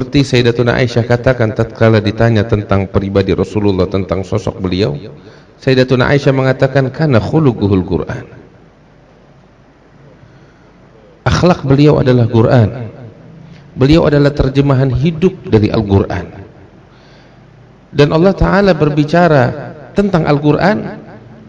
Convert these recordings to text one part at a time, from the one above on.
Seperti Sayyidatuna Aisyah katakan tatkala ditanya tentang pribadi Rasulullah, tentang sosok beliau, Sayyidatuna Aisyah mengatakan kana khuluquhul Quran. Akhlak beliau adalah Quran. Beliau adalah terjemahan hidup dari Al-Quran. Dan Allah Ta'ala berbicara tentang Al-Quran,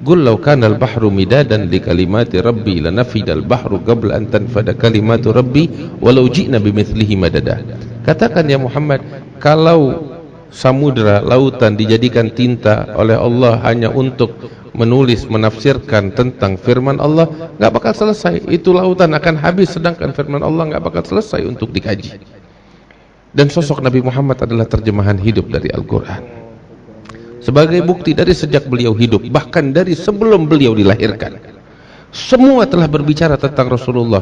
qul law kana al-bahru midadan li kalimati rabbi lanafida al-bahru qabla an tanfada kalimatu rabbi walau ji'na bimithlihi madada. Katakan ya Muhammad, kalau samudra, lautan dijadikan tinta oleh Allah hanya untuk menulis, menafsirkan tentang firman Allah, nggak bakal selesai. Itu lautan akan habis, sedangkan firman Allah nggak bakal selesai untuk dikaji. Dan sosok Nabi Muhammad adalah terjemahan hidup dari Al-Quran. Sebagai bukti, dari sejak beliau hidup, bahkan dari sebelum beliau dilahirkan, semua telah berbicara tentang Rasulullah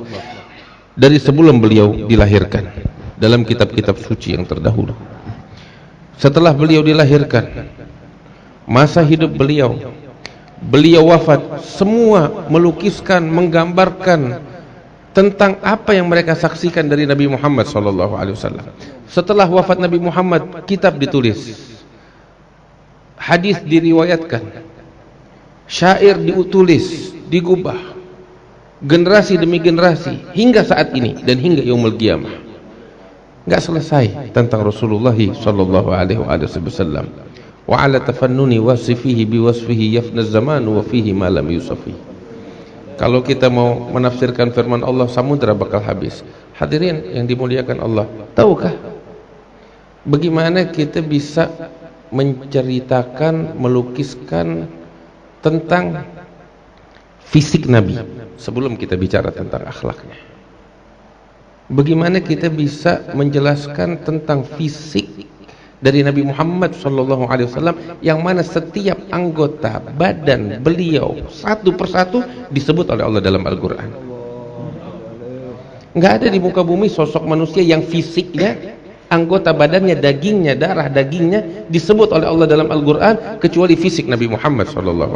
dari sebelum beliau dilahirkan dalam kitab-kitab suci yang terdahulu. Setelah beliau dilahirkan, masa hidup beliau, beliau wafat, semua melukiskan, menggambarkan tentang apa yang mereka saksikan dari Nabi Muhammad SAW. Setelah wafat Nabi Muhammad, kitab ditulis, hadis diriwayatkan, syair ditulis, digubah, generasi demi generasi hingga saat ini dan hingga yaumul qiyamah. Enggak selesai tentang Rasulullah sallallahu alaihi wasallam. Wa ala tafannuni wasifihi biwasfihi yafna zaman wa fihi ma lam yusafi. Kalau kita mau menafsirkan firman Allah, samudra bakal habis. Hadirin yang dimuliakan Allah, tahukah bagaimana kita bisa menceritakan, melukiskan tentang fisik Nabi sebelum kita bicara tentang akhlaknya? Bagaimana kita bisa menjelaskan tentang fisik dari Nabi Muhammad SAW yang mana setiap anggota badan beliau satu persatu disebut oleh Allah dalam Al-Quran? Nggak ada di muka bumi sosok manusia yang fisiknya, anggota badannya, dagingnya, darah dagingnya disebut oleh Allah dalam Al-Quran kecuali fisik Nabi Muhammad SAW.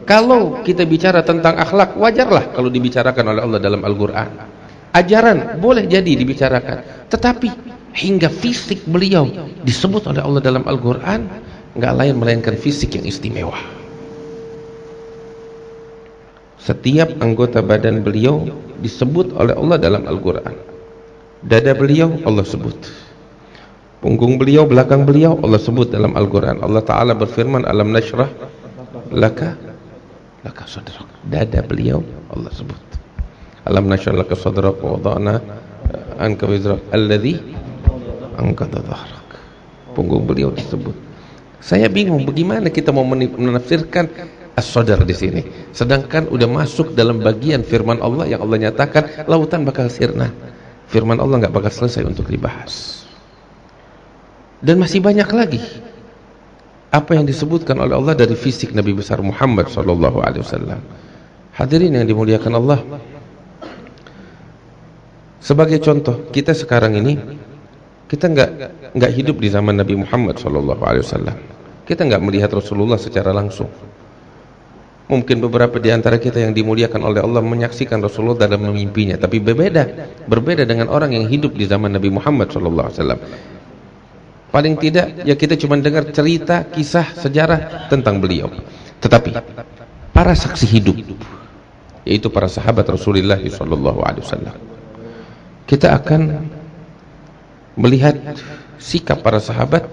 Kalau kita bicara tentang akhlak, wajarlah kalau dibicarakan oleh Allah dalam Al-Quran. Ajaran boleh jadi dibicarakan, tetapi hingga fisik beliau disebut oleh Allah dalam Al-Quran, nggak lain melainkan fisik yang istimewa. Setiap anggota badan beliau disebut oleh Allah dalam Al-Quran. Dada beliau Allah sebut, punggung beliau, belakang beliau Allah sebut dalam Al-Quran. Allah Ta'ala berfirman, alam nashrah laka sadrak. Dada beliau Allah sebut, alam nashrah laka sadrak wa wada'na anka wizrak alladhi angkata dhahrak. Punggung beliau disebut. Saya bingung bagaimana kita mau menafsirkan as-sadar di sini, sedangkan udah masuk dalam bagian firman Allah yang Allah nyatakan lautan bakal sirna. Firman Allah nggak bakal selesai untuk dibahas. Dan masih banyak lagi apa yang disebutkan oleh Allah dari fisik Nabi besar Muhammad SAW. Hadirin yang dimuliakan Allah, sebagai contoh, kita sekarang ini kita nggak hidup di zaman Nabi Muhammad SAW. Kita nggak melihat Rasulullah secara langsung. Mungkin beberapa di antara kita yang dimuliakan oleh Allah menyaksikan Rasulullah dalam mimpinya, tapi berbeda dengan orang yang hidup di zaman Nabi Muhammad SAW. Paling tidak ya kita cuma dengar cerita, kisah, sejarah tentang beliau. Tetapi para saksi hidup, yaitu para sahabat Rasulullah SAW, kita akan melihat sikap para sahabat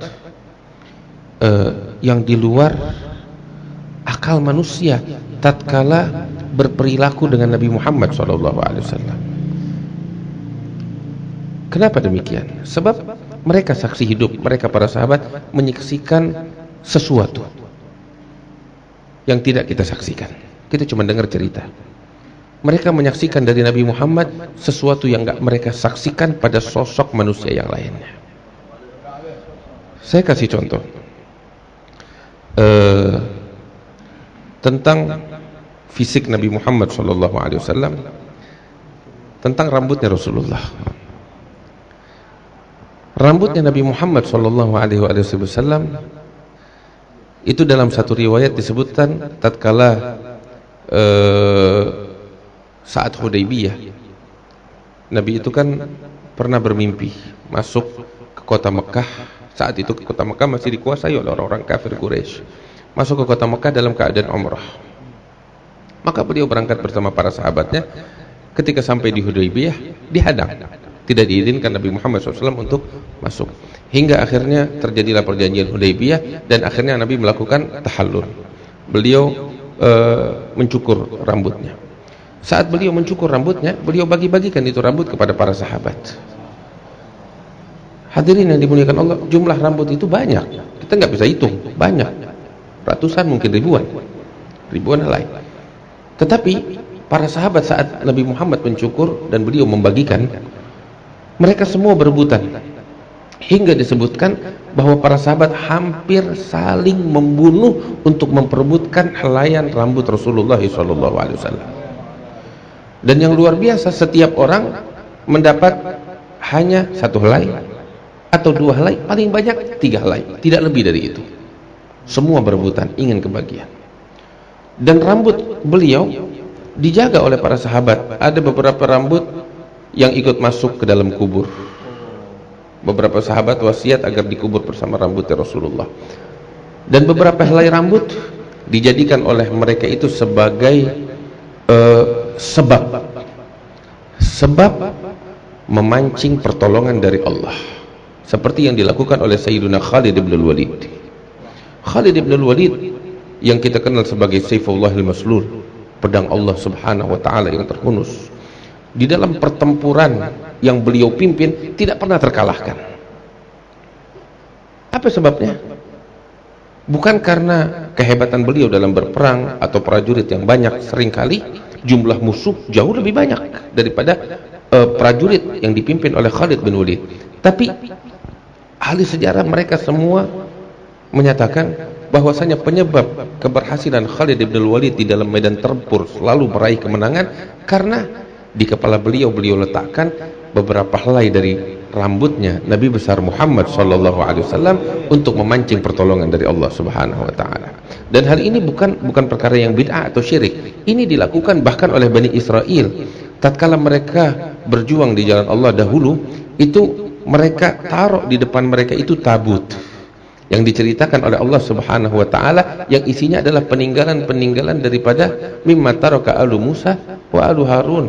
yang di luar akal manusia tatkala berperilaku dengan Nabi Muhammad SAW. Kenapa demikian? Sebab mereka saksi hidup, mereka para sahabat menyaksikan sesuatu yang tidak kita saksikan. Kita cuma dengar cerita. Mereka menyaksikan dari Nabi Muhammad sesuatu yang enggak mereka saksikan pada sosok manusia yang lainnya. Saya kasih contoh tentang fisik Nabi Muhammad SAW, tentang rambutnya Rasulullah. Rambutnya Nabi Muhammad SAW itu dalam satu riwayat disebutkan tatkala saat Hudaybiyah, Nabi itu kan pernah bermimpi masuk ke kota Mekah. Saat itu kota Mekah masih dikuasai oleh orang-orang kafir Quraisy. Masuk ke kota Mekah dalam keadaan umrah. Maka beliau berangkat bersama para sahabatnya. Ketika sampai di Hudaybiyah, dihadang, tidak diizinkan Nabi Muhammad SAW untuk masuk. Hingga akhirnya terjadilah perjanjian Hudaybiyah, dan akhirnya Nabi melakukan tahallul. Beliau mencukur rambutnya. Saat beliau mencukur rambutnya, beliau bagi-bagikan itu rambut kepada para sahabat. Hadirin yang dimuliakan Allah, jumlah rambut itu banyak. Kita nggak bisa hitung, banyak. Ratusan, mungkin ribuan helai. Tetapi para sahabat saat Nabi Muhammad mencukur dan beliau membagikan, mereka semua berebutan. Hingga disebutkan bahwa para sahabat hampir saling membunuh untuk memperebutkan helaian rambut Rasulullah SAW. Dan yang luar biasa, setiap orang mendapat hanya 1 helai atau 2 helai, paling banyak 3 helai, tidak lebih dari itu. Semua berebutan ingin kebagian. Dan rambut beliau dijaga oleh para sahabat. Ada beberapa rambut yang ikut masuk ke dalam kubur. Beberapa sahabat wasiat agar dikubur bersama rambutnya Rasulullah. Dan beberapa helai rambut dijadikan oleh mereka itu sebagai sebab memancing pertolongan dari Allah, seperti yang dilakukan oleh Sayyiduna Khalid ibn al-Walid. Khalid ibn al-Walid yang kita kenal sebagai Sayfullahil Maslul, pedang Allah Subhanahu wa taala yang terhunus, di dalam pertempuran yang beliau pimpin tidak pernah terkalahkan. Apa sebabnya? Bukan karena kehebatan beliau dalam berperang atau prajurit yang banyak, seringkali jumlah musuh jauh lebih banyak daripada prajurit yang dipimpin oleh Khalid bin Walid. Tapi ahli sejarah mereka semua menyatakan bahwasanya penyebab keberhasilan Khalid bin Walid di dalam medan tempur selalu meraih kemenangan karena di kepala beliau letakkan beberapa helai dari rambutnya Nabi besar Muhammad SAW untuk memancing pertolongan dari Allah Subhanahu wa taala. Dan hal ini bukan perkara yang bid'ah atau syirik. Ini dilakukan bahkan oleh Bani Israel. Tatkala mereka berjuang di jalan Allah dahulu, itu mereka taruh di depan mereka itu tabut yang diceritakan oleh Allah Subhanahu wa taala, yang isinya adalah peninggalan-peninggalan daripada mimma taraka alu Musa wa alu Harun.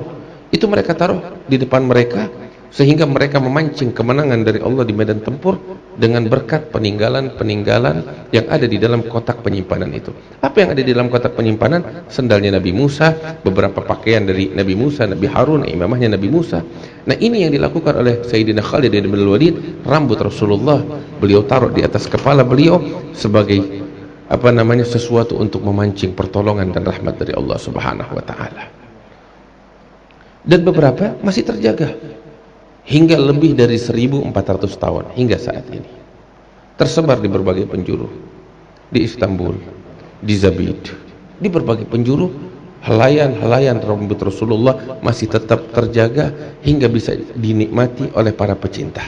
Itu mereka taruh di depan mereka sehingga mereka memancing kemenangan dari Allah di medan tempur dengan berkat peninggalan-peninggalan yang ada di dalam kotak penyimpanan itu. Apa yang ada di dalam kotak penyimpanan? Sendalnya Nabi Musa, beberapa pakaian dari Nabi Musa, Nabi Harun, imamahnya Nabi Musa. Nah, ini yang dilakukan oleh Sayyidina Khalid bin Walid. Rambut Rasulullah beliau taruh di atas kepala beliau sebagai sesuatu untuk memancing pertolongan dan rahmat dari Allah Subhanahu wa taala. Dan beberapa masih terjaga hingga lebih dari 1400 tahun hingga saat ini, tersebar di berbagai penjuru, di Istanbul, di Zabid, di berbagai penjuru. Helaian-helaian rambut Rasulullah masih tetap terjaga hingga bisa dinikmati oleh para pecinta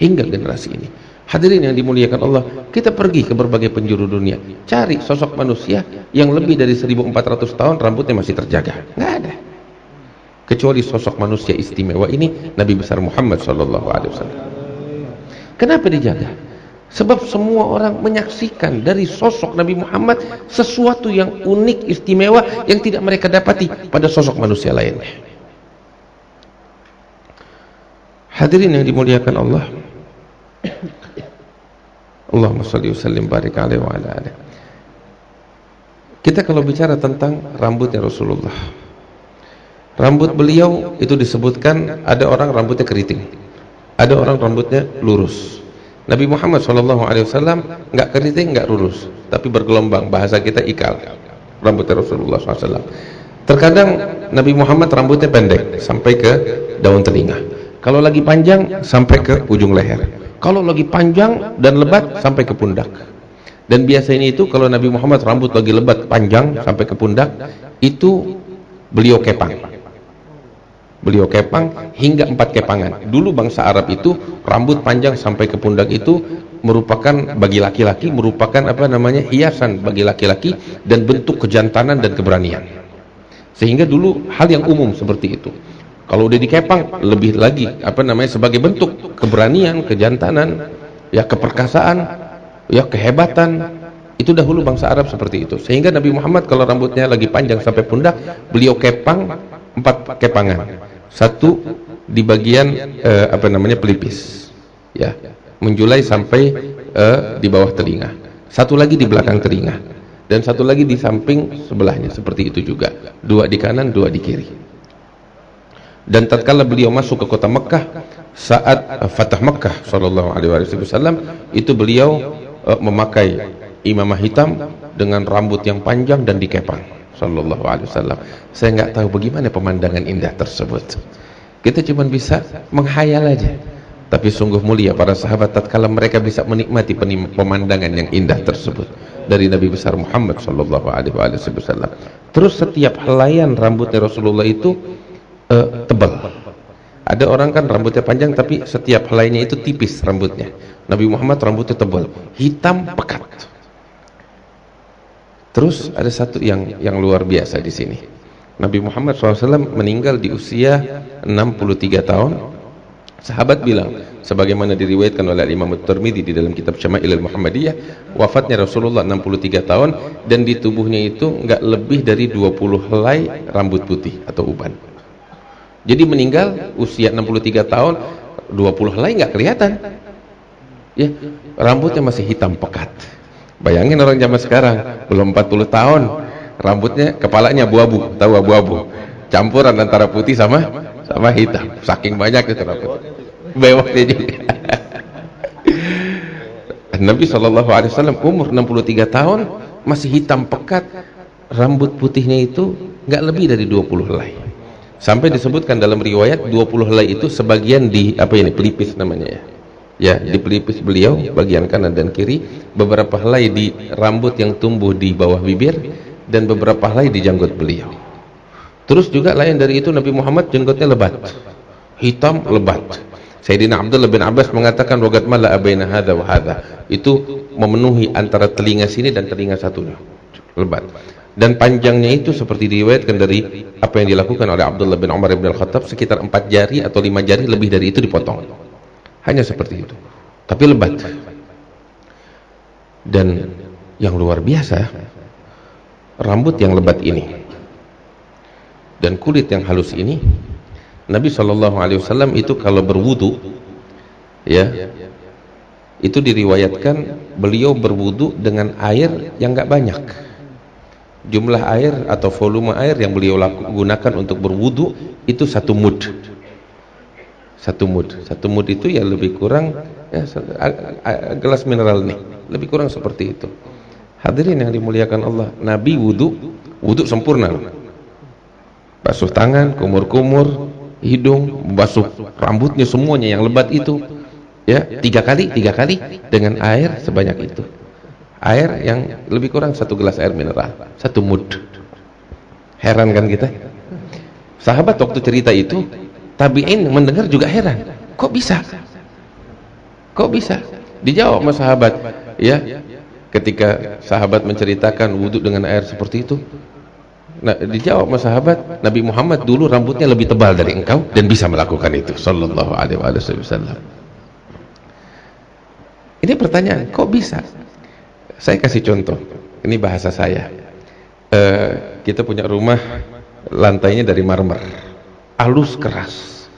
hingga generasi ini. Hadirin yang dimuliakan Allah, kita pergi ke berbagai penjuru dunia, cari sosok manusia yang lebih dari 1400 tahun rambutnya masih terjaga. Nggak ada, kecuali sosok manusia istimewa ini, Nabi besar Muhammad SAW. Kenapa dijaga? Sebab semua orang menyaksikan dari sosok Nabi Muhammad sesuatu yang unik, istimewa, yang tidak mereka dapati pada sosok manusia lainnya. Hadirin yang dimuliakan Allah, Allahumma shalli wa sallim barik alaihi wa ala alihi. Kita kalau bicara tentang rambutnya Rasulullah, rambut beliau itu disebutkan ada orang rambutnya keriting, ada orang rambutnya lurus. Nabi Muhammad SAW nggak keriting, nggak lurus, tapi bergelombang, bahasa kita ikal, rambutnya Rasulullah SAW. Terkadang Nabi Muhammad rambutnya pendek sampai ke daun telinga, kalau lagi panjang sampai ke ujung leher, kalau lagi panjang dan lebat sampai ke pundak. Dan biasanya itu kalau Nabi Muhammad rambut lagi lebat panjang sampai ke pundak, itu beliau kepang. Beliau kepang hingga 4 kepangan. Dulu bangsa Arab itu rambut panjang sampai ke pundak itu merupakan bagi laki-laki merupakan hiasan bagi laki-laki dan bentuk kejantanan dan keberanian. Sehingga dulu hal yang umum seperti itu. Kalau udah dikepang, lebih lagi sebagai bentuk keberanian, kejantanan, ya keperkasaan, ya kehebatan. Itu dahulu bangsa Arab seperti itu. Sehingga Nabi Muhammad kalau rambutnya lagi panjang sampai pundak, beliau kepang 4 kepangan. Satu di bagian pelipis, ya, menjulai sampai di bawah telinga. Satu lagi di belakang telinga, dan satu lagi di samping sebelahnya, seperti itu juga. 2 di kanan, 2 di kiri. Dan tatkala beliau masuk ke kota Mekah saat Fatah Mekah sallallahu alaihi wasallam, itu beliau memakai imamah hitam dengan rambut yang panjang dan dikepang sallallahu alaihi wasallam. Saya nggak tahu bagaimana pemandangan indah tersebut. Kita cuma bisa menghayal aja. Tapi sungguh mulia para sahabat tatkala mereka bisa menikmati pemandangan yang indah tersebut dari Nabi besar Muhammad sallallahu alaihi wasallam. Terus setiap helaian rambutnya Rasulullah itu tebal. Ada orang kan rambutnya panjang tapi setiap helainya itu tipis rambutnya. Nabi Muhammad rambutnya tebal, hitam pekat. Terus ada satu yang luar biasa di sini. Nabi Muhammad SAW meninggal di usia 63 tahun. Sahabat bilang, sebagaimana diriwayatkan oleh Imam At-Tirmidzi di dalam kitab Syama'il Al-Muhammadiyah, wafatnya Rasulullah 63 tahun dan di tubuhnya itu enggak lebih dari 20 helai rambut putih atau uban. Jadi meninggal usia 63 tahun, 20 helai enggak kelihatan. Ya, rambutnya masih hitam pekat. Bayangin orang zaman sekarang, belum 40 tahun, rambutnya, kepalanya abu-abu, tahu abu-abu, campuran antara putih sama hitam, saking banyak itu rambut, bewoknya juga. Nabi SAW umur 63 tahun, masih hitam pekat, rambut putihnya itu nggak lebih dari 20 helai. Sampai disebutkan dalam riwayat 20 helai itu sebagian di pelipis namanya ya. Ya, di pelipis beliau bagian kanan dan kiri, beberapa helai di rambut yang tumbuh di bawah bibir, dan beberapa helai di janggut beliau. Terus juga lain dari itu Nabi Muhammad jenggotnya lebat, hitam lebat. Sayyidina Abdullah bin Abbas mengatakan wagat mala abaina hadza wa hadza, itu memenuhi antara telinga sini dan telinga satunya, lebat. Dan panjangnya itu seperti diriwayatkan dari apa yang dilakukan oleh Abdullah bin Umar bin Al-Khattab, sekitar 4 jari atau 5 jari, lebih dari itu dipotong. Hanya seperti itu, tapi lebat. Dan yang luar biasa, rambut yang lebat ini dan kulit yang halus ini, Nabi SAW itu kalau berwudu, ya, itu diriwayatkan beliau berwudu dengan air yang gak banyak. Jumlah air atau volume air yang beliau gunakan untuk berwudu itu 1 mud. 1 mud itu ya lebih kurang ya, gelas mineral nih, lebih kurang seperti itu. Hadirin yang dimuliakan Allah, Nabi wudu sempurna, basuh tangan, kumur-kumur, hidung, basuh rambutnya, semuanya yang lebat itu, ya, 3 kali dengan air sebanyak itu. Air yang lebih kurang 1 gelas air mineral, 1 mud. Heran kan kita? Sahabat waktu cerita itu, tabi'in mendengar juga heran, kok bisa? Dijawab sama sahabat, ya, ketika sahabat menceritakan wudhu dengan air seperti itu, nah, dijawab sama sahabat, Nabi Muhammad dulu rambutnya lebih tebal dari engkau dan bisa melakukan itu sallallahu alaihi wasallam. Ini pertanyaan, kok bisa? Saya kasih contoh, ini bahasa saya. Kita punya rumah, lantainya dari marmer, halus keras.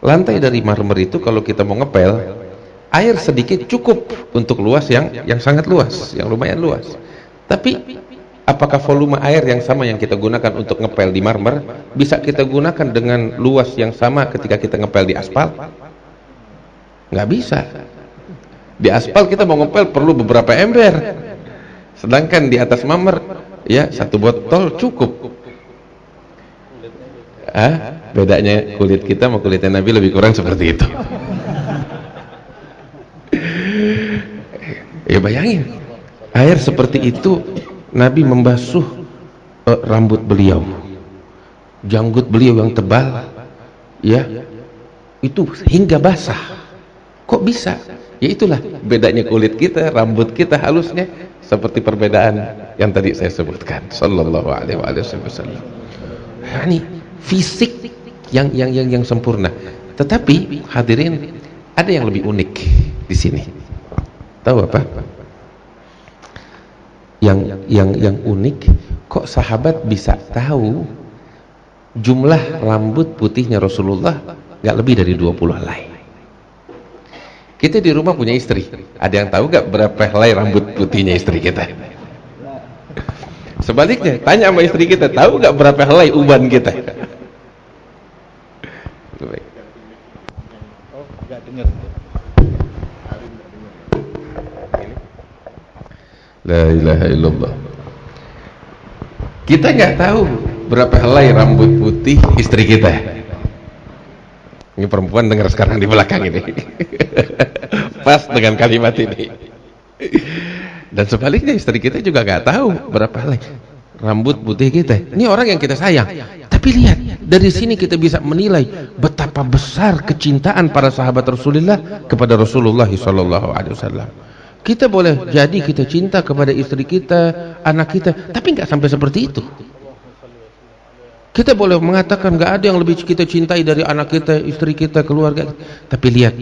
Lantai dari marmer itu kalau kita mau ngepel, air sedikit cukup untuk luas yang sangat luas, yang lumayan luas. Tapi apakah volume air yang sama yang kita gunakan untuk ngepel di marmer bisa kita gunakan dengan luas yang sama ketika kita ngepel di aspal? Nggak bisa. Di aspal kita mau ngepel perlu beberapa ember, sedangkan di atas marmer ya 1 botol cukup. Bedanya kulit kita sama kulitnya Nabi lebih kurang seperti itu. Ya bayangin, air seperti itu Nabi membasuh rambut beliau, janggut beliau yang tebal, ya, itu hingga basah. Kok bisa? Ya itulah bedanya kulit kita, rambut kita halusnya, seperti perbedaan yang tadi saya sebutkan sallallahu alaihi wasallam. Yani yang sempurna. Tetapi hadirin, ada yang lebih unik di sini. Tahu apa? Yang unik, kok sahabat bisa tahu jumlah rambut putihnya Rasulullah nggak lebih dari 20 helai. Kita di rumah punya istri, ada yang tahu nggak berapa helai rambut putihnya istri kita? Sebaliknya, tanya sama istri kita, tahu nggak berapa helai uban kita? La ilaha illallah. Kita nggak tahu berapa helai rambut putih istri kita. Ini perempuan dengar sekarang di belakang ini. Pas dengan kalimat ini. Dan sebaliknya, istri kita juga nggak tahu berapa helai rambut putih kita. Ini orang yang kita sayang. Tapi lihat, dari sini kita bisa menilai betapa besar kecintaan para sahabat Rasulullah kepada Rasulullah SAW. Kita boleh jadi kita cinta kepada istri kita, anak kita, tapi nggak sampai seperti itu. Kita boleh mengatakan nggak ada yang lebih kita cintai dari anak kita, istri kita, keluarga. Tapi lihat,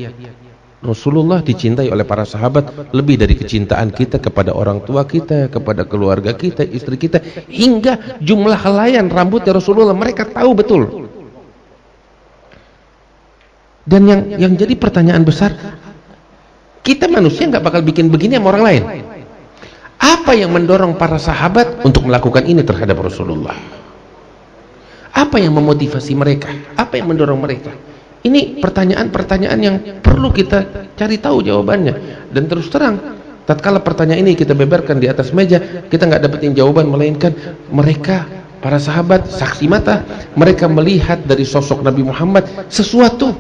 Rasulullah dicintai oleh para sahabat lebih dari kecintaan kita kepada orang tua kita, kepada keluarga kita, istri kita, hingga jumlah helaian rambutnya Rasulullah mereka tahu betul. Dan yang jadi pertanyaan besar, kita manusia nggak bakal bikin begini sama orang lain. Apa yang mendorong para sahabat untuk melakukan ini terhadap Rasulullah? Apa yang memotivasi mereka? Apa yang mendorong mereka? Ini pertanyaan-pertanyaan yang perlu kita cari tahu jawabannya. Dan terus terang, tatkala pertanyaan ini kita beberkan di atas meja, kita nggak dapetin jawaban, melainkan mereka, para sahabat, saksi mata, mereka melihat dari sosok Nabi Muhammad sesuatu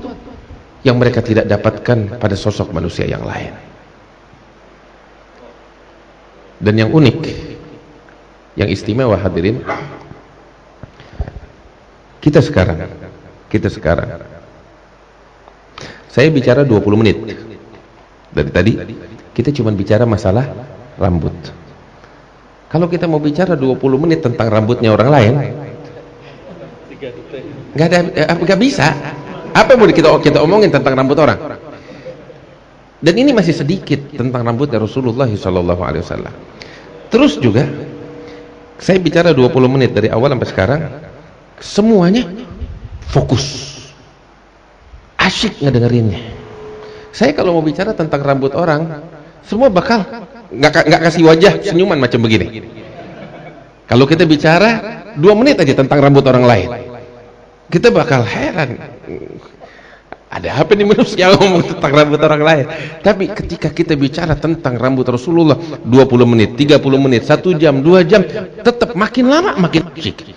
yang mereka tidak dapatkan pada sosok manusia yang lain. Dan yang unik, yang istimewa hadirin, kita sekarang saya bicara 20 menit dari tadi, kita cuma bicara masalah rambut. Kalau kita mau bicara 20 menit tentang rambutnya orang lain, nggak bisa. Apa yang mau kita omongin tentang rambut orang? Dan ini masih sedikit tentang rambutnya Rasulullah SAW. Terus juga saya bicara 20 menit dari awal sampai sekarang, semuanya fokus, asyik ngedengerinnya. Saya kalau mau bicara tentang rambut orang, semua bakal nggak kasih wajah senyuman macam begini. Kalau kita bicara 2 menit aja tentang rambut orang lain, kita bakal heran, ada apa nih manusia ngomong tentang rambut orang lain. Tapi ketika kita bicara tentang rambut Rasulullah 20 menit, 30 menit, 1 jam, 2 jam, tetap makin lama makin asyik.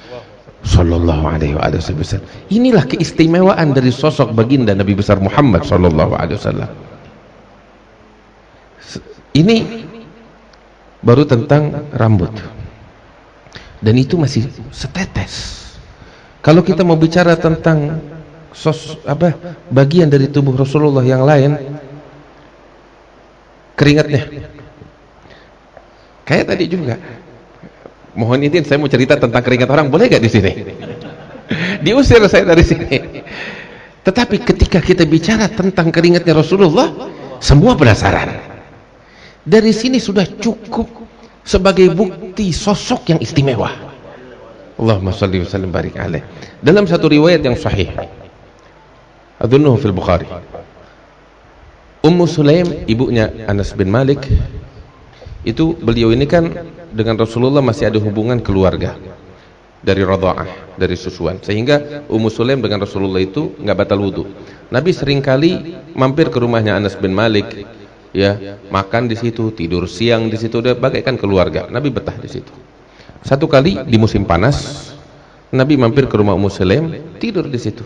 Sallallahu alaihi wasallam. Inilah keistimewaan dari sosok baginda Nabi besar Muhammad sallallahu alaihi wasallam. Ini baru tentang rambut. Dan itu masih setetes. Kalau kita mau bicara tentang bagian dari tubuh Rasulullah yang lain, keringatnya. Kayak tadi juga. Mohon izin, saya mau cerita tentang keringat orang, boleh gak di sini? Diusir saya dari sini. Tetapi ketika kita bicara tentang keringatnya Rasulullah, semua penasaran. Dari sini sudah cukup sebagai bukti sosok yang istimewa. Allahumma shalli wa sallim barik alaih. Dalam satu riwayat yang sahih, adzunuhu fil Bukhari, Ummu Sulaim, ibunya Anas bin Malik, itu beliau ini kan dengan Rasulullah masih ada hubungan keluarga dari radha'ah, dari susuan, sehingga Ummu Sulaim dengan Rasulullah itu nggak batal wudu. Nabi seringkali mampir ke rumahnya Anas bin Malik, ya, makan di situ, tidur siang di situ, udah bagaikan keluarga. Nabi betah di situ. Satu kali di musim panas, Nabi mampir ke rumah Ummu Sulaim, tidur di situ.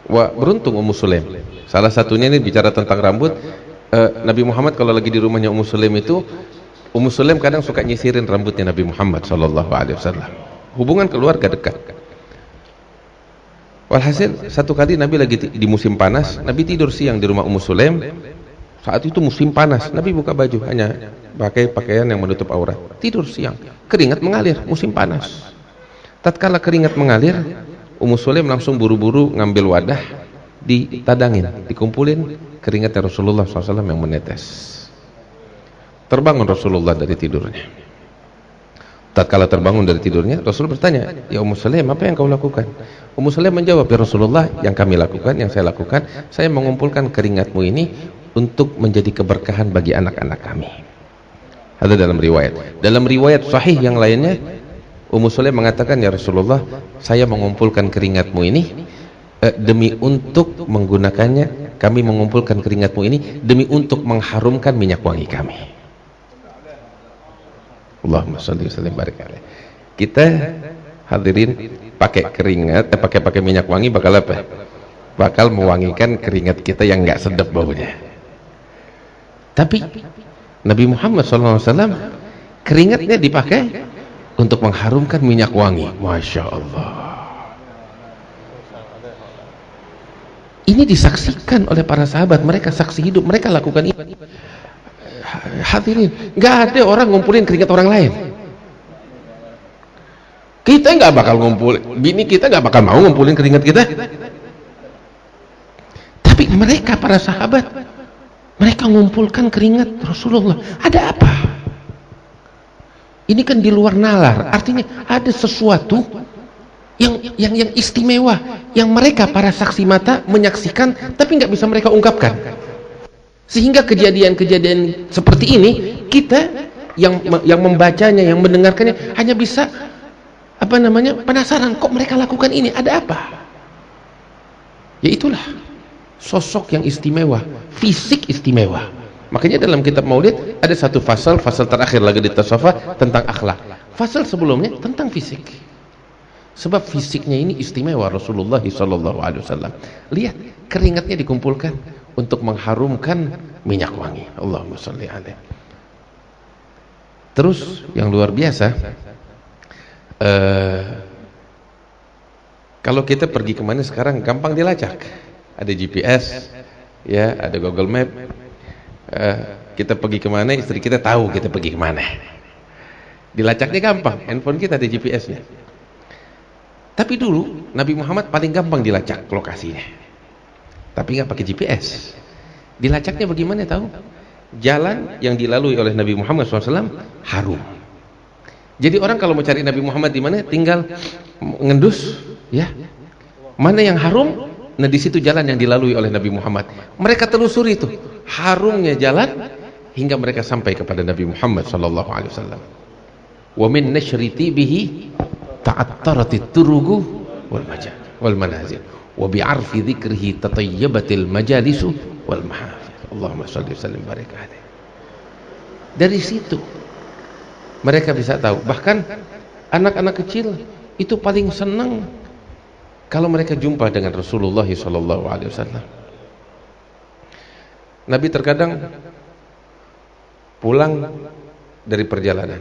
Wah, beruntung Ummu Sulaim. Salah satunya ini bicara tentang rambut. Nabi Muhammad kalau lagi di rumahnya Ummu Sulaim itu, Ummu Sulaim kadang suka nyisirin rambutnya Nabi Muhammad SAW. Hubungan keluarga dekat. Walhasil satu kali Nabi lagi di musim panas, Nabi tidur siang di rumah Ummu Sulaim. Saat itu musim panas, Nabi buka baju, hanya pakai pakaian yang menutup aurat. Tidur siang, keringat mengalir, musim panas. Tatkala keringat mengalir, Ummu Sulaim langsung buru-buru ngambil wadah, ditadangin, dikumpulin keringatnya Rasulullah SAW yang menetes. Terbangun Rasulullah dari tidurnya. Tatkala terbangun dari tidurnya, Rasul bertanya, "Ya Ummu Sulaim, apa yang kau lakukan?" Ummu Sulaim menjawab, "Ya Rasulullah, yang kami lakukan, yang saya lakukan, saya mengumpulkan keringatmu ini untuk menjadi keberkahan bagi anak-anak kami." Ada dalam riwayat. Dalam riwayat sahih yang lainnya, Ummu Sulaim mengatakan, "Ya Rasulullah, saya mengumpulkan keringatmu ini demi untuk menggunakannya, kami mengumpulkan keringatmu ini demi untuk mengharumkan minyak wangi kami." Allahumma shalli wa sallim barik alaih. Kita hadirin pakai keringat, pakai minyak wangi bakal apa? Bakal mewangikan keringat kita yang nggak sedap baunya. Tapi Nabi Muhammad SAW keringatnya dipakai untuk mengharumkan minyak wangi. Masya Allah. Ini disaksikan oleh para sahabat, mereka saksi hidup, mereka lakukan ini. Hadirin, nggak ada orang ngumpulin keringat orang lain. Kita nggak bakal ngumpulin, bini kita nggak bakal mau ngumpulin keringat kita. Tapi mereka para sahabat, mereka ngumpulkan keringat Rasulullah. Ada apa? Ini kan di luar nalar, artinya ada sesuatu yang istimewa, yang mereka para saksi mata menyaksikan, tapi nggak bisa mereka ungkapkan. Sehingga kejadian-kejadian seperti ini kita yang membacanya, yang mendengarkannya hanya bisa penasaran, kok mereka lakukan ini, ada apa? Ya itulah sosok yang istimewa, fisik istimewa. Makanya dalam kitab Maulid ada satu fasal terakhir lagi di Tasawuf tentang akhlak. Fasal sebelumnya tentang fisik. Sebab fisiknya ini istimewa Rasulullah SAW. Lihat, keringatnya dikumpulkan untuk mengharumkan minyak wangi. Allahumma sholli alaihi. Terus yang luar biasa, kalau kita pergi kemana sekarang gampang dilacak. Ada GPS, ya, ada Google Map. Kita pergi kemana, istri kita tahu kita pergi kemana. Dilacaknya gampang, handphone kita ada GPS-nya. Tapi dulu Nabi Muhammad paling gampang dilacak lokasinya. Tapi nggak pakai GPS. Dilacaknya bagaimana tahu? Jalan yang dilalui oleh Nabi Muhammad SAW harum. Jadi orang kalau mau cari Nabi Muhammad di mana, tinggal ngendus, ya. Mana yang harum? Nah di situ jalan yang dilalui oleh Nabi Muhammad. Mereka telusuri itu harumnya jalan hingga mereka sampai kepada Nabi Muhammad SAW. Wa min nashriti bihi ta'attaratit turugu wal manazil. Wa bi'arfi dzikrihi tatayyabatil majalisu wal mahafil. Allahumma shalli wa sallim barik alaihi. Dari situ mereka bisa tahu. Bahkan anak-anak kecil itu paling senang kalau mereka jumpa dengan Rasulullah SAW. Nabi terkadang pulang dari perjalanan,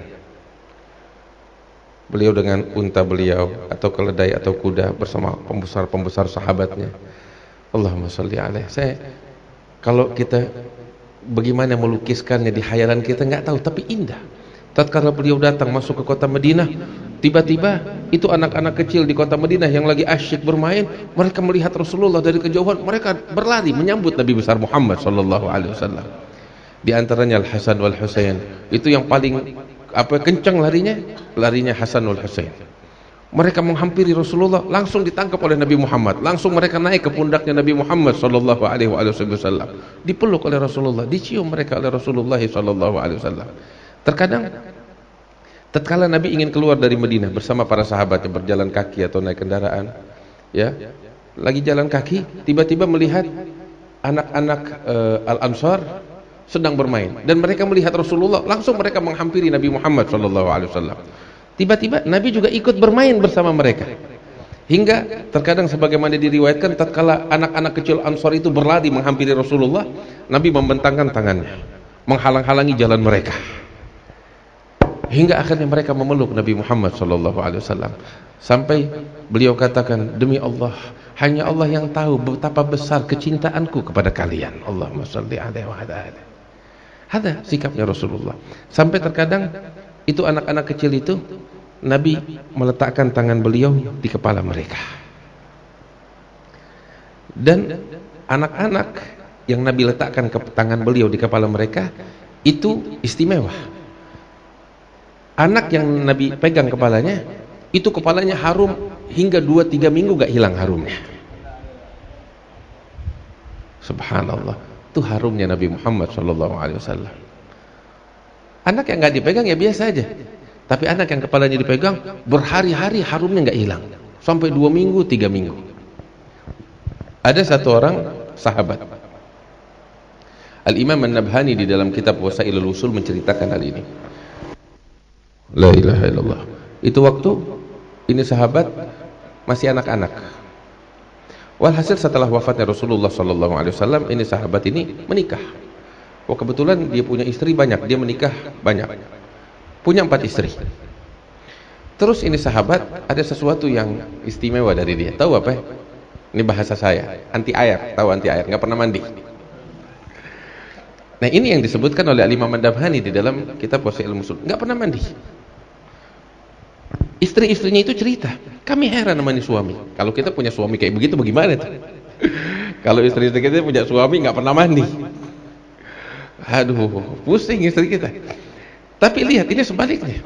beliau dengan unta beliau atau keledai atau kuda bersama pembesar-pembesar sahabatnya. Allahumma sholli alaihi. Kalau kita bagaimana melukiskannya di khayalan kita nggak tahu, tapi indah. Tatkala beliau datang masuk ke kota Madinah, tiba-tiba itu anak-anak kecil di kota Madinah yang lagi asyik bermain, mereka melihat Rasulullah dari kejauhan, mereka berlari menyambut Nabi besar Muhammad SAW. Di antaranya Al Hasan wal Husain. Itu yang paling kencang larinya Hasan wal Husain. Mereka menghampiri Rasulullah, langsung ditangkap oleh Nabi Muhammad, langsung mereka naik ke pundaknya Nabi Muhammad SAW, dipeluk oleh Rasulullah, dicium mereka oleh Rasulullah SAW. Terkadang tatkala Nabi ingin keluar dari Madinah bersama para sahabatnya berjalan kaki atau naik kendaraan, ya, lagi jalan kaki, tiba-tiba melihat anak-anak Al-Ansar sedang bermain dan mereka melihat Rasulullah, langsung mereka menghampiri Nabi Muhammad SAW. Tiba-tiba Nabi juga ikut bermain bersama mereka. Hingga terkadang sebagaimana diriwayatkan, tatkala anak-anak kecil Ansar itu berlari menghampiri Rasulullah, Nabi membentangkan tangannya menghalang-halangi jalan mereka. Hingga akhirnya mereka memeluk Nabi Muhammad SAW. Sampai beliau katakan, demi Allah, hanya Allah yang tahu betapa besar kecintaanku kepada kalian. Allahumma shalli alaihi wa ala. Ada sikapnya Rasulullah. Sampai terkadang itu anak-anak kecil itu Nabi meletakkan tangan beliau di kepala mereka. Dan anak-anak yang Nabi letakkan ke tangan beliau di kepala mereka itu istimewa. Anak yang Nabi pegang kepalanya, itu kepalanya harum hingga 2-3 minggu gak hilang harumnya. Subhanallah, itu harumnya Nabi Muhammad SAW. Anak yang gak dipegang ya biasa aja, tapi anak yang kepalanya dipegang berhari-hari harumnya gak hilang, sampai 2 minggu, 3 minggu. Ada satu orang sahabat, Al-Imam An-Nabhani di dalam kitab Wasailul Usul menceritakan hal ini. La ilaha illallah. Itu waktu ini sahabat masih anak-anak. Walhasil setelah wafatnya Rasulullah SAW, ini sahabat ini menikah. Oh, kebetulan dia punya istri banyak, dia menikah banyak, punya 4 istri. Terus ini sahabat ada sesuatu yang istimewa dari dia. Tahu apa? Ini bahasa saya, anti air. Tahu anti air? Nggak pernah mandi. Nah, ini yang disebutkan oleh Al-Imam An-Nabhani di dalam kitab Wasailul Usul. Nggak pernah mandi. Istri-istrinya itu cerita, kami heran sama nih suami. Kalau kita punya suami kayak begitu bagaimana tuh? Kalau istri-istri kita punya suami nggak pernah mandi, aduh, pusing istri kita. Tapi lihat, ini sebaliknya.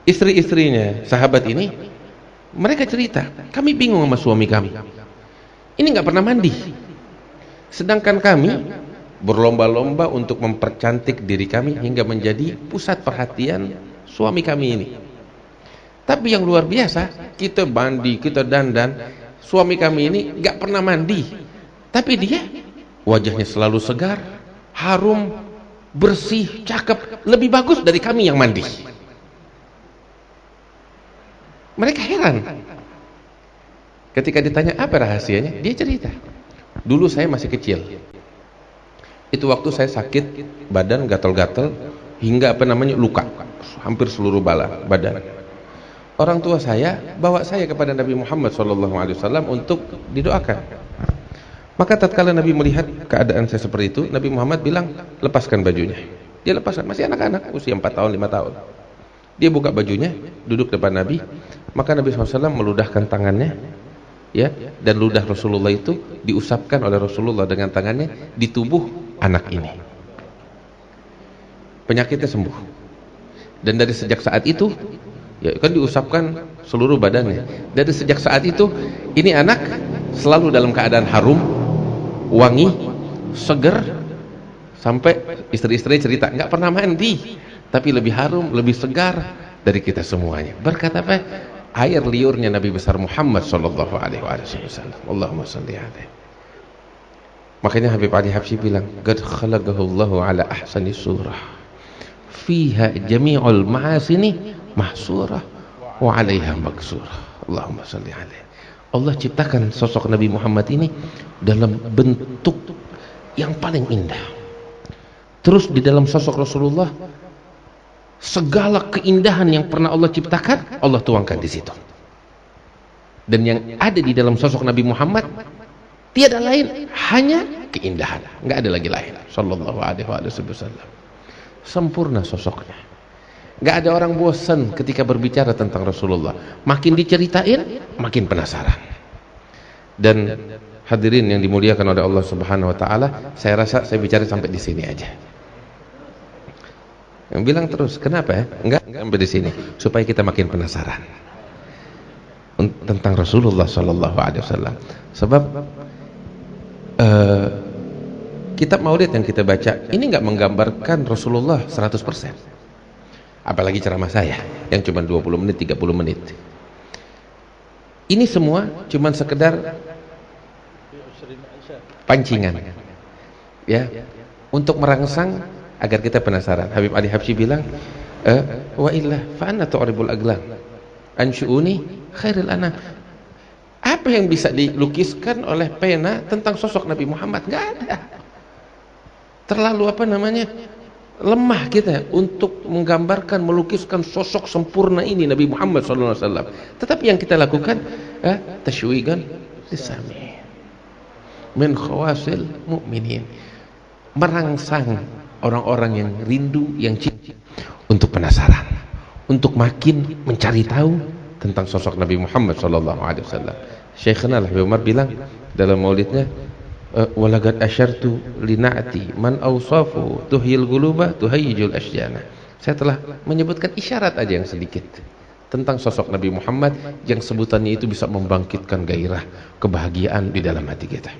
Istri-istrinya sahabat ini, mereka cerita, kami bingung sama suami kami, ini nggak pernah mandi. Sedangkan kami berlomba-lomba untuk mempercantik diri kami hingga menjadi pusat perhatian suami kami ini. Tapi yang luar biasa, kita mandi, kita dandan, suami kami ini gak pernah mandi, tapi dia wajahnya selalu segar, harum, bersih, cakep, lebih bagus dari kami yang mandi. Mereka heran. Ketika ditanya apa rahasianya, dia cerita, dulu saya masih kecil, itu waktu saya sakit badan, gatal-gatal hingga luka hampir seluruh badan. Orang tua saya bawa saya kepada Nabi Muhammad SAW untuk didoakan. Maka tatkala Nabi melihat keadaan saya seperti itu, Nabi Muhammad bilang, lepaskan bajunya. Dia lepaskan, masih anak-anak, usia 4 tahun, 5 tahun. Dia buka bajunya, duduk depan Nabi. Maka Nabi SAW meludahkan tangannya, ya, dan ludah Rasulullah itu diusapkan oleh Rasulullah dengan tangannya di tubuh anak ini. Penyakitnya sembuh. Dan dari sejak saat itu, ya kan diusapkan seluruh badannya. Dari sejak saat itu, ini anak selalu dalam keadaan harum, wangi, seger, sampai istri-istri cerita nggak pernah mandi, tapi lebih harum, lebih segar dari kita semuanya. Berkat apa? Air liurnya Nabi besar Muhammad sallallahu alaihi wasallam. Allahumma shalli alaihi. Makanya Habib Ali Habsyi bilang, qad khalaqahu Allahu ala ahsani surah, fiha jami'ul ma'asini mahsurah wa 'alaiha maksurah. Allahumma shalli alaihi. Allah ciptakan sosok Nabi Muhammad ini dalam bentuk yang paling indah. Terus di dalam sosok Rasulullah, segala keindahan yang pernah Allah ciptakan, Allah tuangkan di situ. Dan yang ada di dalam sosok Nabi Muhammad tiada lain, hanya keindahan, nggak ada lagi lain. Sallallahu alaihi wasallam. Sempurna sosoknya. Nggak ada orang bosan ketika berbicara tentang Rasulullah. Makin diceritain, makin penasaran. Dan hadirin yang dimuliakan oleh Allah Subhanahu Wa Taala, saya rasa saya bicara sampai di sini aja. Yang bilang terus, kenapa ya? Enggak sampai di sini, supaya kita makin penasaran tentang Rasulullah Sallallahu Alaihi Wasallam. Sebab kitab Maulid yang kita baca ini nggak menggambarkan Rasulullah 100%. Apalagi ceramah saya yang cuma 20 menit, 30 menit. Ini semua cuma sekedar pancingan, ya, untuk merangsang agar kita penasaran. Habib Ali Habsyi bilang, wa illa fa anna tu'ribul aglan an syu'uni khairil anam. Apa yang bisa dilukiskan oleh pena tentang sosok Nabi Muhammad? Nggak ada. Terlalu lemah kita untuk menggambarkan, melukiskan sosok sempurna ini Nabi Muhammad SAW. Tetapi yang kita lakukan, tashwigan lisami min khawasil mu'minin, merangsang orang-orang yang rindu, yang cinta, untuk penasaran, untuk makin mencari tahu tentang sosok Nabi Muhammad SAW. Syekhna Al-Habib Umar bilang dalam maulidnya, walaqad asyartu lina'ti man awsafu tuhyil quluba tuhayyijul asyana. Saya telah menyebutkan isyarat aja yang sedikit tentang sosok Nabi Muhammad yang sebutannya itu bisa membangkitkan gairah kebahagiaan di dalam hati kita.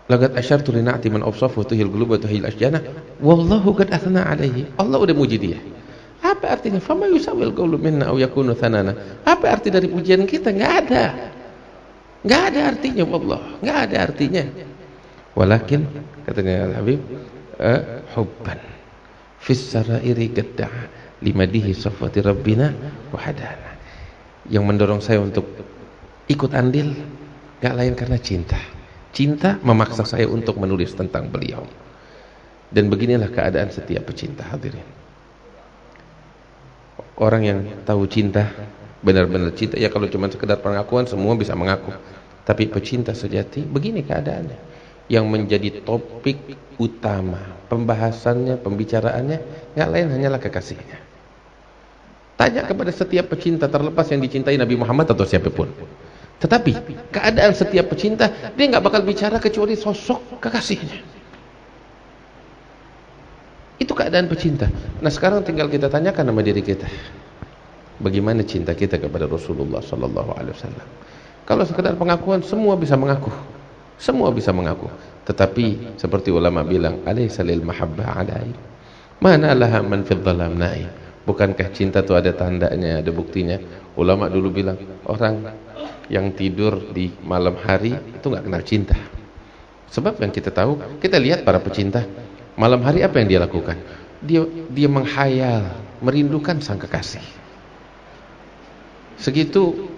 Laqad asyartu lina'ti man awsafu tuhyil quluba tuhayyijul asyana wallahu qad athna alaihi. Allah udah muji dia. Apa artinya? Fama yusawil qawlu minna aw yakunu thanana. Apa arti dari pujian kita? Enggak ada. Enggak ada artinya, wallah. Enggak ada artinya. Walakin katanya Al-Habib, hubban fis sarairi qadda'a limadihi safwati rabbina wa hadana. Yang mendorong saya untuk ikut andil enggak lain karena cinta. Cinta memaksa saya untuk menulis tentang beliau. Dan beginilah keadaan setiap pecinta, hadirin. Orang yang tahu cinta, benar-benar cinta, ya kalau cuma sekedar pengakuan semua bisa mengaku. Tapi pecinta sejati, begini keadaannya. Yang menjadi topik utama pembahasannya, pembicaraannya, nggak lain hanyalah kekasihnya. Tanya kepada setiap pecinta, terlepas yang dicintai Nabi Muhammad atau siapapun. Tetapi keadaan setiap pecinta, dia nggak bakal bicara kecuali sosok kekasihnya. Itu keadaan pecinta. Nah sekarang tinggal kita tanyakan sama diri kita, bagaimana cinta kita kepada Rasulullah Sallallahu Alaihi Wasallam. Kalau sekedar pengakuan, semua bisa mengaku, semua bisa mengaku. Tetapi seperti ulama bilang, alaysa lil mahabbah alai, mana laha man fid dhalam naim. Bukankah cinta itu ada tandanya, ada buktinya? Ulama dulu bilang, orang yang tidur di malam hari itu nggak kenal cinta. Sebab yang kita tahu, kita lihat para pecinta malam hari apa yang dia lakukan? Dia menghayal, merindukan sang kekasih. Segitu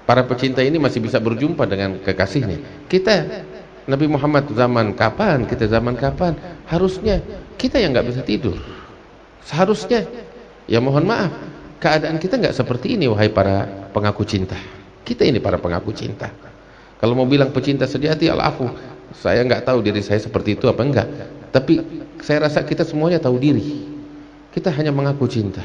para pecinta ini masih bisa berjumpa dengan kekasihnya. Kita Nabi Muhammad zaman kapan? Kita zaman kapan? Harusnya kita yang nggak bisa tidur. Seharusnya, ya mohon maaf, keadaan kita nggak seperti ini, wahai para pengaku cinta. Kita ini para pengaku cinta. Kalau mau bilang pecinta sejati, al-afu, saya nggak tahu diri saya seperti itu apa enggak. Tapi saya rasa kita semuanya tahu diri. Kita hanya mengaku cinta.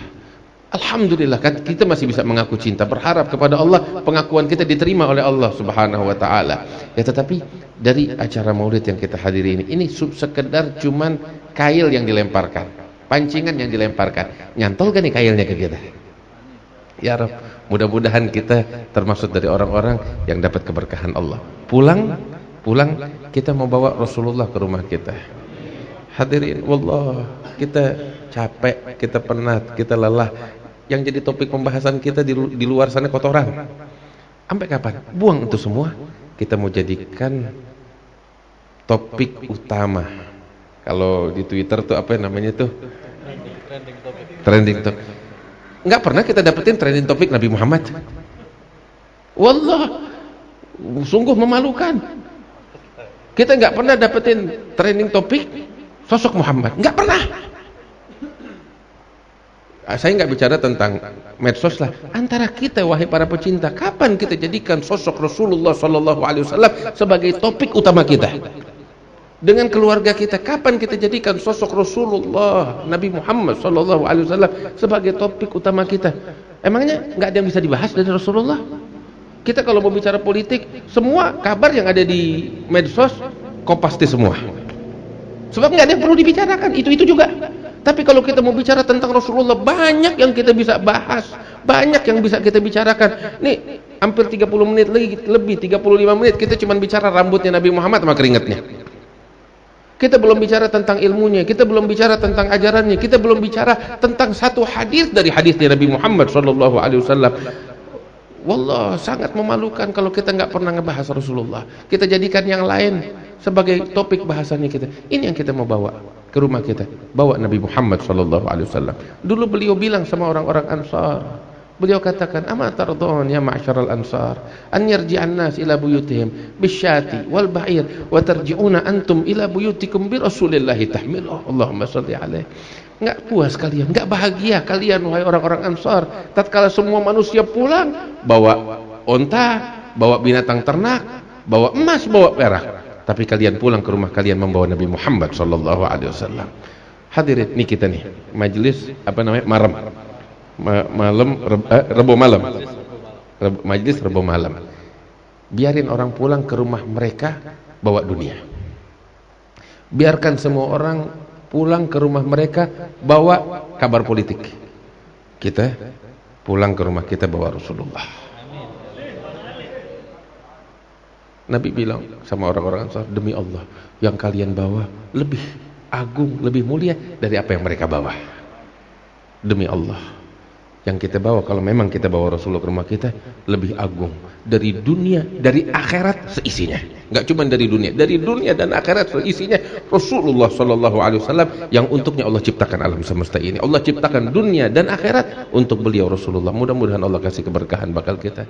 Alhamdulillah kan kita masih bisa mengaku cinta, berharap kepada Allah pengakuan kita diterima oleh Allah Subhanahu wa taala. Ya tetapi dari acara Maulid yang kita hadiri ini sekedar cuman kail yang dilemparkan, pancingan yang dilemparkan. Nyantol kan nih kailnya ke kita? Ya Rabb, mudah-mudahan kita termasuk dari orang-orang yang dapat keberkahan Allah. Pulang kita membawa Rasulullah ke rumah kita. Hadirin, wallah, kita capek, kita penat, kita lelah. Yang jadi topik pembahasan kita di luar sana kotoran. Sampai kapan? Buang itu semua. Kita mau jadikan topik utama. Kalau di Twitter tuh apa namanya tuh? Trending topik. Enggak pernah kita dapetin trending topik Nabi Muhammad. Wallah, sungguh memalukan. Kita enggak pernah dapetin trending topik sosok Muhammad, enggak pernah. Saya enggak bicara tentang medsos lah. Antara kita, wahai para pecinta, kapan kita jadikan sosok Rasulullah Sallallahu Alaihi Wasallam sebagai topik utama kita? Dengan keluarga kita, kapan kita jadikan sosok Rasulullah Nabi Muhammad Sallallahu Alaihi Wasallam sebagai topik utama kita? Emangnya enggak ada yang bisa dibahas dari Rasulullah? Kita kalau mau bicara politik, semua kabar yang ada di medsos kopasti semua. Sebab nggak ada yang perlu dibicarakan, itu juga. Tapi kalau kita mau bicara tentang Rasulullah, banyak yang kita bisa bahas, banyak yang bisa kita bicarakan. Nih, hampir 30 menit lagi, lebih 35 menit kita cuma bicara rambutnya Nabi Muhammad sama keringatnya. Kita belum bicara tentang ilmunya, kita belum bicara tentang ajarannya, kita belum bicara tentang satu hadis dari hadisnya Nabi Muhammad Shallallahu Alaihi Wasallam. Wallah, sangat memalukan kalau kita nggak pernah ngebahas Rasulullah. Kita jadikan yang lain sebagai topik bahasannya kita. Ini yang kita mau bawa ke rumah kita. Bawa Nabi Muhammad Sallallahu Alaihi Wasallam. Dulu beliau bilang sama orang-orang Ansar. Beliau katakan, "Ama tardun ya ma'syaral Ansar, an yarji'an nas ila buyutihim bisyati wal ba'ir wa tarji'una antum ila buyutikum bi Rasulillah tahmiluh." Allahumma shalli alaihi. Enggak puas kalian, enggak bahagia kalian wahai orang-orang Ansar tatkala semua manusia pulang bawa onta, bawa binatang ternak, bawa emas, bawa perak, tapi kalian pulang ke rumah kalian membawa Nabi Muhammad sallallahu alaihi wasallam. Hadirin, nih kita nih majelis apa namanya? Malam Rebo malam. Majlis Rabu malam. Biarin orang pulang ke rumah mereka bawa dunia. Biarkan semua orang pulang ke rumah mereka bawa kabar politik. Kita pulang ke rumah kita bawa Rasulullah. Nabi bilang sama orang-orang Ansar, demi Allah, yang kalian bawa lebih agung, lebih mulia dari apa yang mereka bawa. Demi Allah, yang kita bawa, kalau memang kita bawa Rasulullah ke rumah kita, lebih agung dari dunia, dari akhirat seisinya. Enggak cuma dari dunia dan akhirat seisinya. Rasulullah sallallahu alaihi wasallam yang untuknya Allah ciptakan alam semesta ini. Allah ciptakan dunia dan akhirat untuk beliau Rasulullah. Mudah-mudahan Allah kasih keberkahan bakal kita.